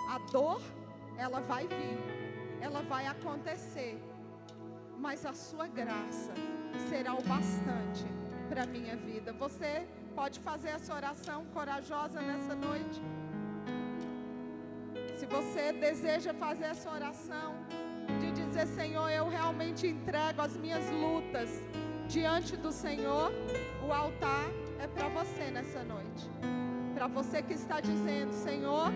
A dor, ela vai vir, ela vai acontecer. Mas a sua graça será o bastante para a minha vida. Você pode fazer essa oração corajosa nessa noite? Se você deseja fazer essa oração, de dizer: Senhor, eu realmente entrego as minhas lutas diante do Senhor, o altar é para você nessa noite. Para você que está dizendo: Senhor,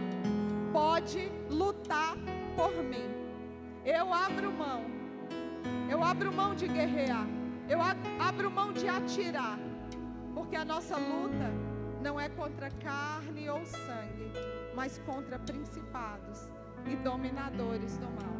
pode lutar por mim. Eu abro mão de guerrear, eu abro mão de atirar, porque a nossa luta não é contra carne ou sangue, mas contra principados e dominadores do mal.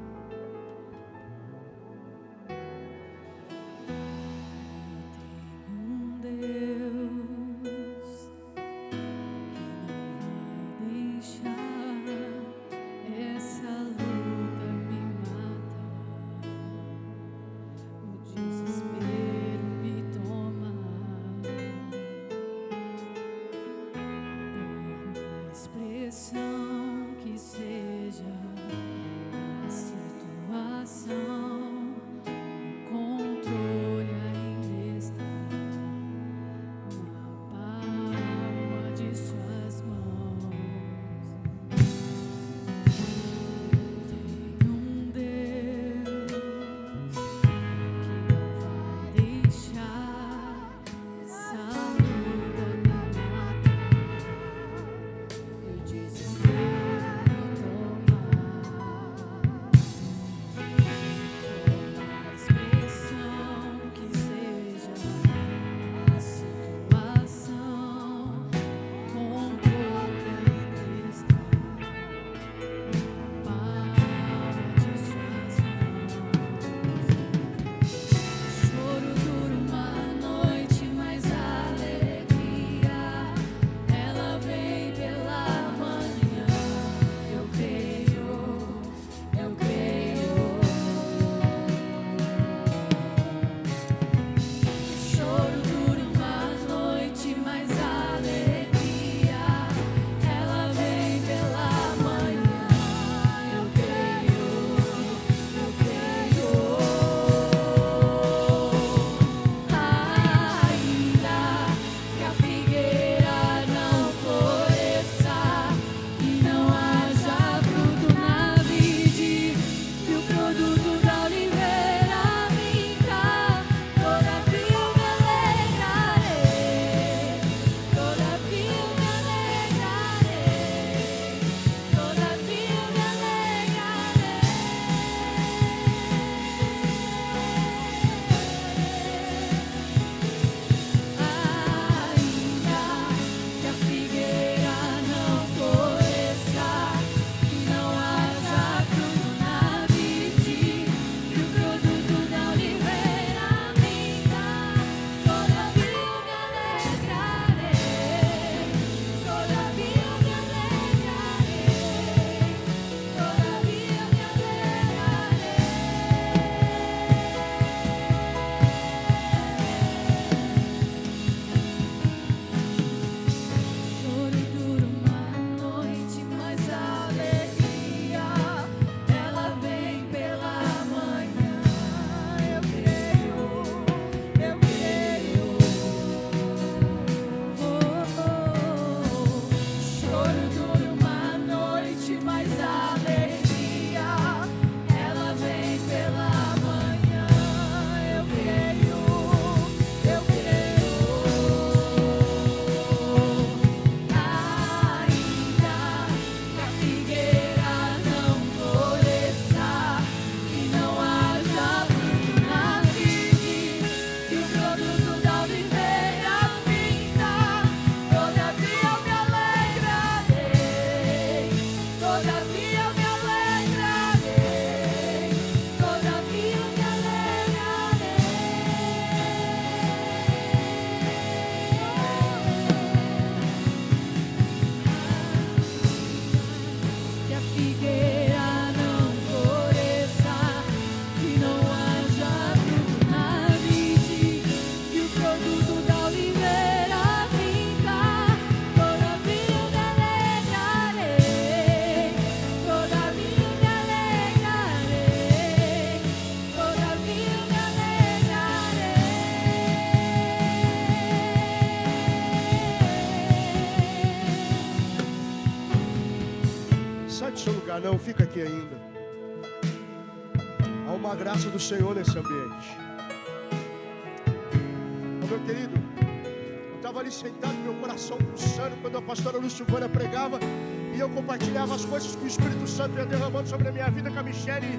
lugar não, fica aqui ainda. Há uma graça do Senhor nesse ambiente. Ô, meu querido, eu estava ali sentado, meu coração pulsando, quando a pastora Lucivânia pregava, e eu compartilhava as coisas que o Espírito Santo ia derramando sobre a minha vida com a Michele.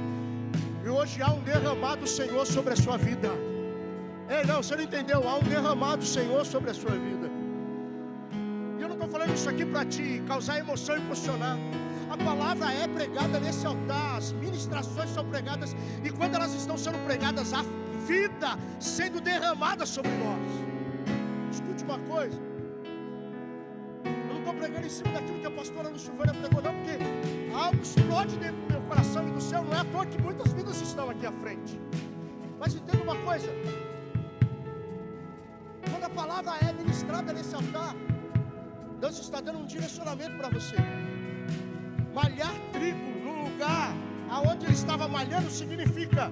E hoje há um derramado do Senhor sobre a sua vida. Ei, não, você não entendeu? Há um derramado do Senhor sobre a sua vida. E eu não estou falando isso aqui para te causar emoção e emocionar. A palavra é pregada nesse altar, as ministrações são pregadas, e quando elas estão sendo pregadas, há vida sendo derramada sobre nós. Escute uma coisa, eu não estou pregando em cima daquilo que a pastora Lucivânia pregou, não, porque algo explode dentro do meu coração e do céu. Não é à toa que muitas vidas estão aqui à frente. Mas entenda uma coisa, quando a palavra é ministrada nesse altar, Deus está dando um direcionamento para você. Malhar trigo no lugar aonde ele estava malhando significa: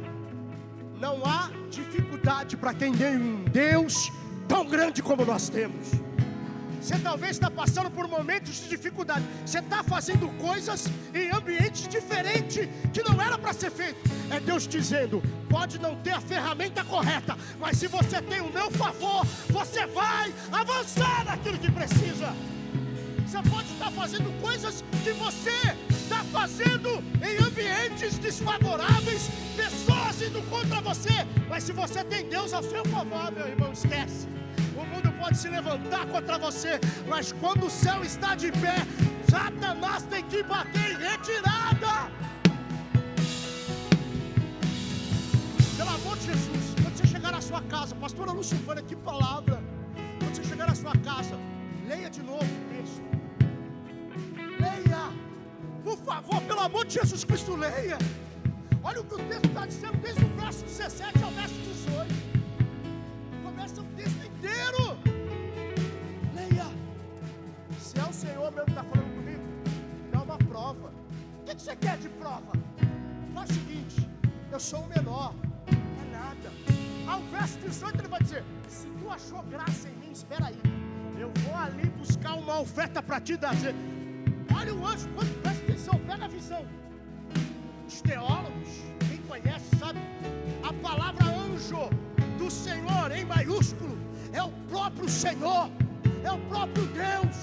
não há dificuldade para quem tem um Deus tão grande como nós temos. Você talvez está passando por momentos de dificuldade. Você está fazendo coisas em ambientes diferentes que não era para ser feito. É Deus dizendo: pode não ter a ferramenta correta, mas se você tem o meu favor, você vai avançar naquilo que precisa. Você pode estar fazendo coisas que você está fazendo em ambientes desfavoráveis, pessoas indo contra você, mas se você tem Deus ao seu favor, meu irmão, esquece. O mundo pode se levantar contra você, mas quando o céu está de pé, Satanás tem que bater em retirada. Pelo amor de Jesus, quando você chegar na sua casa, pastora Lucivânia, que palavra. Quando você chegar na sua casa, leia de novo o texto. Leia, por favor, pelo amor de Jesus Cristo, leia. Olha o que o texto está dizendo desde o verso 17 ao verso 18. Começa o texto inteiro. Leia. Se é o Senhor mesmo que está falando comigo, dá uma prova. O que você quer de prova? Faz o seguinte: eu sou o menor, não é nada. Ao verso 18 ele vai dizer: se tu achou graça em mim, espera aí, eu vou ali buscar uma oferta para te dar. Olha o anjo, quando presta atenção, pega a visão. Os teólogos, quem conhece sabe, a palavra anjo do Senhor em maiúsculo é o próprio Senhor, é o próprio Deus.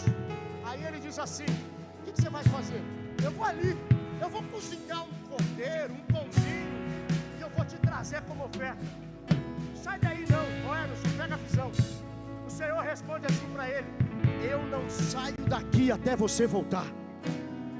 Aí ele diz assim: o que você vai fazer? Eu vou ali, eu vou cozinhar um cordeiro, um pãozinho, e eu vou te trazer como oferta. Sai daí não, olha, pega a visão. O Senhor responde assim para ele: eu não saio daqui até você voltar.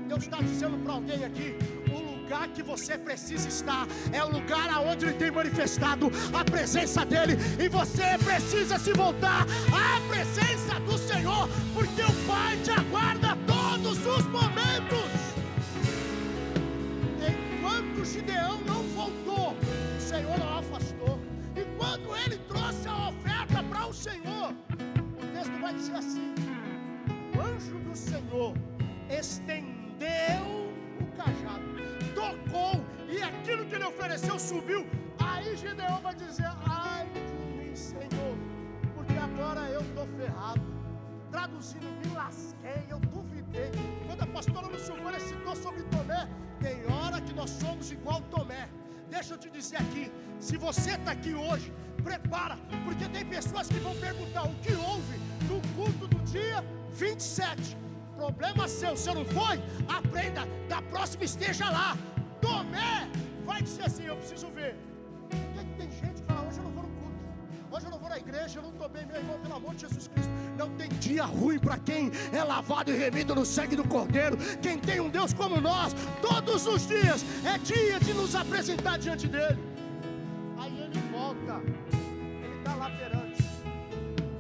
Deus está dizendo para alguém aqui: o lugar que você precisa estar é o lugar aonde Ele tem manifestado a presença dEle, e você precisa se voltar à presença do Senhor, porque o Pai te aguarda todos os momentos. Enquanto Gideão não voltou, o Senhor não afastou, e quando ele trouxe a oferta para o Senhor, o texto vai dizer assim: o anjo do Senhor estendeu o cajado, tocou, e aquilo que ele ofereceu subiu. Aí Gideão vai dizer: ai de mim, Senhor, porque agora eu estou ferrado. Traduzindo, me lasquei, eu duvidei. Quando a pastora Lucivânia citou sobre Tomé, tem hora que nós somos igual Tomé. Deixa eu te dizer aqui, se você está aqui hoje, prepara, porque tem pessoas que vão perguntar o que houve no culto do dia 27. Problema seu, se não foi, aprenda, da próxima esteja lá. Tomé vai dizer assim: eu preciso ver. Porque tem gente que fala: hoje eu não vou no culto, hoje eu não vou na igreja, eu não estou bem. Meu irmão, pelo amor de Jesus Cristo, não tem dia ruim para quem é lavado e remido no sangue do Cordeiro. Quem tem um Deus como nós, todos os dias é dia de nos apresentar diante dele. Aí ele volta, ele está lá perante,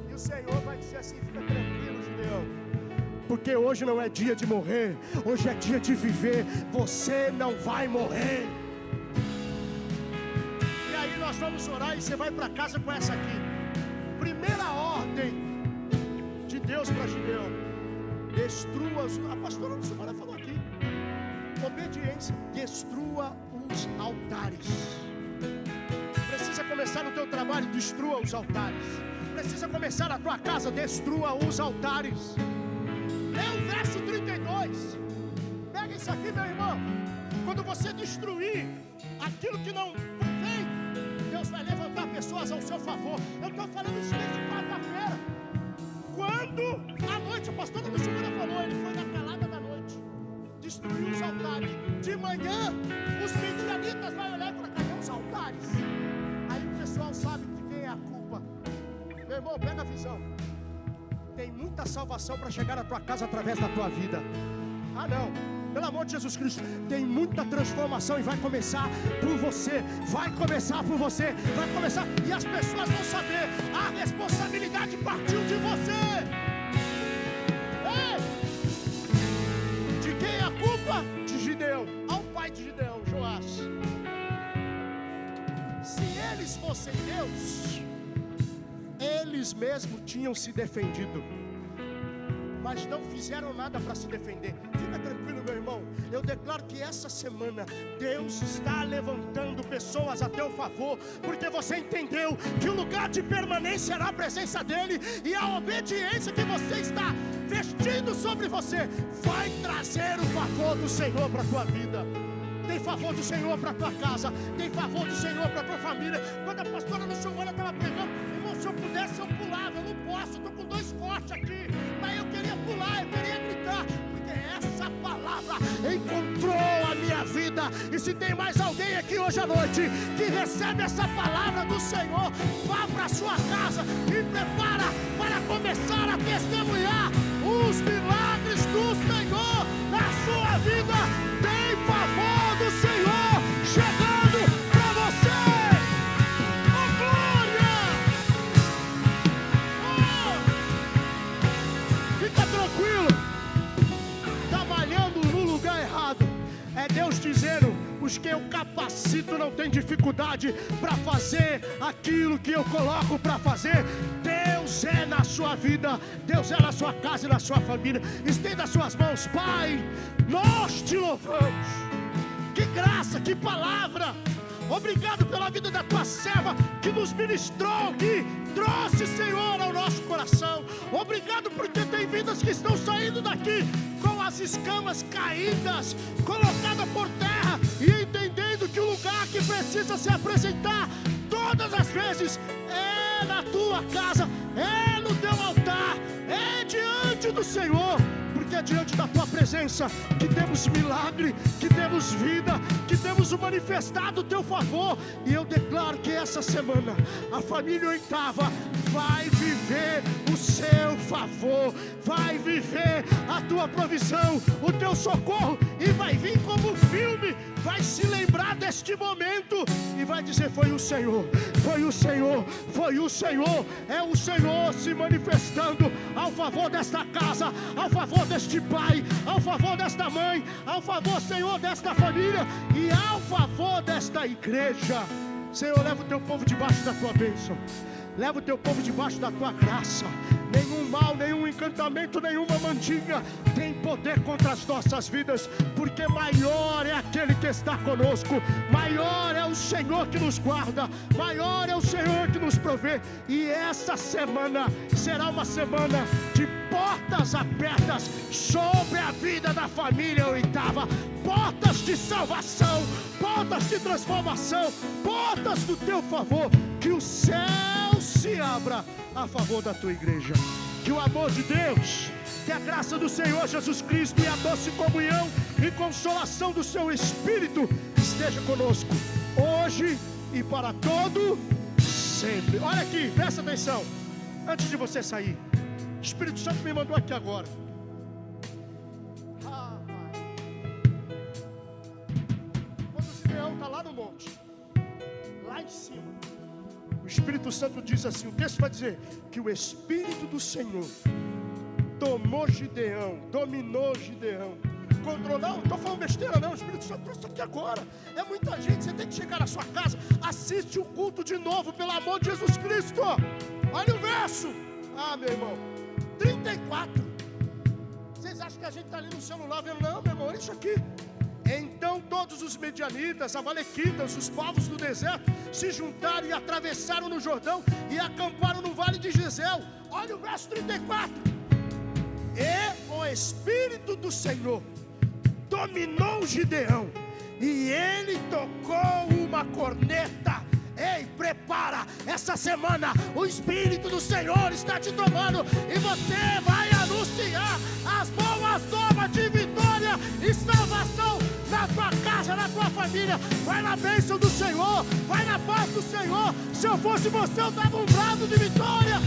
e o Senhor vai dizer assim: fica tranquilo, Gideão, porque hoje não é dia de morrer, hoje é dia de viver. Você não vai morrer. E aí nós vamos orar, e você vai para casa com essa aqui. Primeira ordem de Deus para Gideão: destrua os... A pastora Lucivânia falou aqui, obediência, destrua os altares. Precisa começar no teu trabalho, destrua os altares. Precisa começar na tua casa, destrua os altares. É o verso 32. Pega esse isso aqui, meu irmão. Quando você destruir aquilo que não vem, Deus vai levantar pessoas ao seu favor. Eu estou falando isso desde quarta-feira. Quando à noite, o pastor da Silveira falou, ele foi na calada da noite, destruiu os altares. De manhã, os midianitas vão olhar para cadê os altares? Aí o pessoal sabe de quem é a culpa. Meu irmão, pega a visão. Tem muita salvação para chegar à tua casa através da tua vida. Ah, não. Pelo amor de Jesus Cristo, tem muita transformação e vai começar por você. Vai começar por você. Vai começar. E as pessoas vão saber. A responsabilidade partiu de você. Ei! De quem é a culpa? De Gideão. Ao pai de Gideão, Joás. Se eles fossem Deus, eles mesmos tinham se defendido, mas não fizeram nada para se defender. Fica tranquilo, meu irmão. Eu declaro que essa semana Deus está levantando pessoas a teu favor, porque você entendeu que o lugar de permanência era a presença dEle, e a obediência que você está vestindo sobre você vai trazer o favor do Senhor para a tua vida. Tem favor do Senhor para a tua casa, tem favor do Senhor para a tua família. Quando a pastora Luciana estava pregando, irmão, se eu pudesse eu pulava, eu não posso, eu estou com 2 cortes aqui, mas eu queria pular, eu queria gritar, porque essa palavra encontrou a minha vida. E se tem mais alguém aqui hoje à noite que recebe essa palavra do Senhor, vá para a sua casa e prepara para começar a testemunhar os milagres do Senhor na sua vida. Tem favor do Senhor chegando para você. Oh, glória! Oh! Fica tranquilo. Está malhando no lugar errado. É Deus dizendo: os que eu capacito não tem dificuldade para fazer aquilo que eu coloco para fazer. Deus é na sua vida, Deus é na sua casa e na sua família. Estenda as suas mãos. Pai, nós te louvamos. Que graça, que palavra. Obrigado pela vida da tua serva que nos ministrou, que trouxe, Senhor, ao nosso coração. Obrigado porque tem vidas que estão saindo daqui com as escamas caídas, colocadas por terra, e entendendo que o lugar que precisa se apresentar todas as vezes é na tua casa, é no teu altar, é diante do Senhor. Porque é diante da tua presença que temos milagre, que temos vida, que temos o manifestado o teu favor. E eu declaro que essa semana a família Oitava vai viver o seu favor, vai viver a tua provisão, o teu socorro, e vai vir como um filme, vai se lembrar deste momento e vai dizer: foi o Senhor, foi o Senhor, foi o Senhor. É o Senhor se manifestando ao favor desta casa, ao favor deste pai, ao favor desta mãe, ao favor, Senhor, desta família e ao favor desta igreja. Senhor, leva o teu povo debaixo da tua bênção, leva o teu povo debaixo da tua graça. Nenhum mal, nenhum encantamento, nenhuma mandinga tem poder contra as nossas vidas, porque maior é aquele que está conosco, maior é o Senhor que nos guarda, maior é o Senhor que nos provê. E essa semana será uma semana de portas abertas sobre a vida da família Oitava, portas de salvação, portas de transformação, portas do teu favor. Que o céu se abra a favor da tua igreja. Que o amor de Deus, que a graça do Senhor Jesus Cristo e a doce comunhão e consolação do seu Espírito esteja conosco hoje e para todo sempre. Olha aqui, presta atenção. Antes de você sair, o Espírito Santo me mandou aqui agora. Quando o Gideão está lá no monte, lá em cima, o Espírito Santo diz assim, o texto vai dizer que o Espírito do Senhor tomou Gideão, dominou Gideão, controlou. Não estou falando besteira não, o Espírito Santo trouxe aqui agora. É muita gente, você tem que chegar na sua casa, assiste o culto de novo, pelo amor de Jesus Cristo. Olha o verso, meu irmão, 34. Vocês acham que a gente está ali no celular vendo? Não, meu irmão, olha isso aqui. Então todos os medianitas, amalequitas, os povos do deserto se juntaram e atravessaram no Jordão e acamparam no vale de Gisel. Olha o verso 34. E o Espírito do Senhor dominou Gideão. E ele tocou uma corneta. Ei, prepara, essa semana o Espírito do Senhor está te tomando e você vai anunciar as boas novas de vitória e salvação na tua casa, na tua família. Vai na bênção do Senhor, vai na paz do Senhor. Se eu fosse você, eu dava um brado de vitória.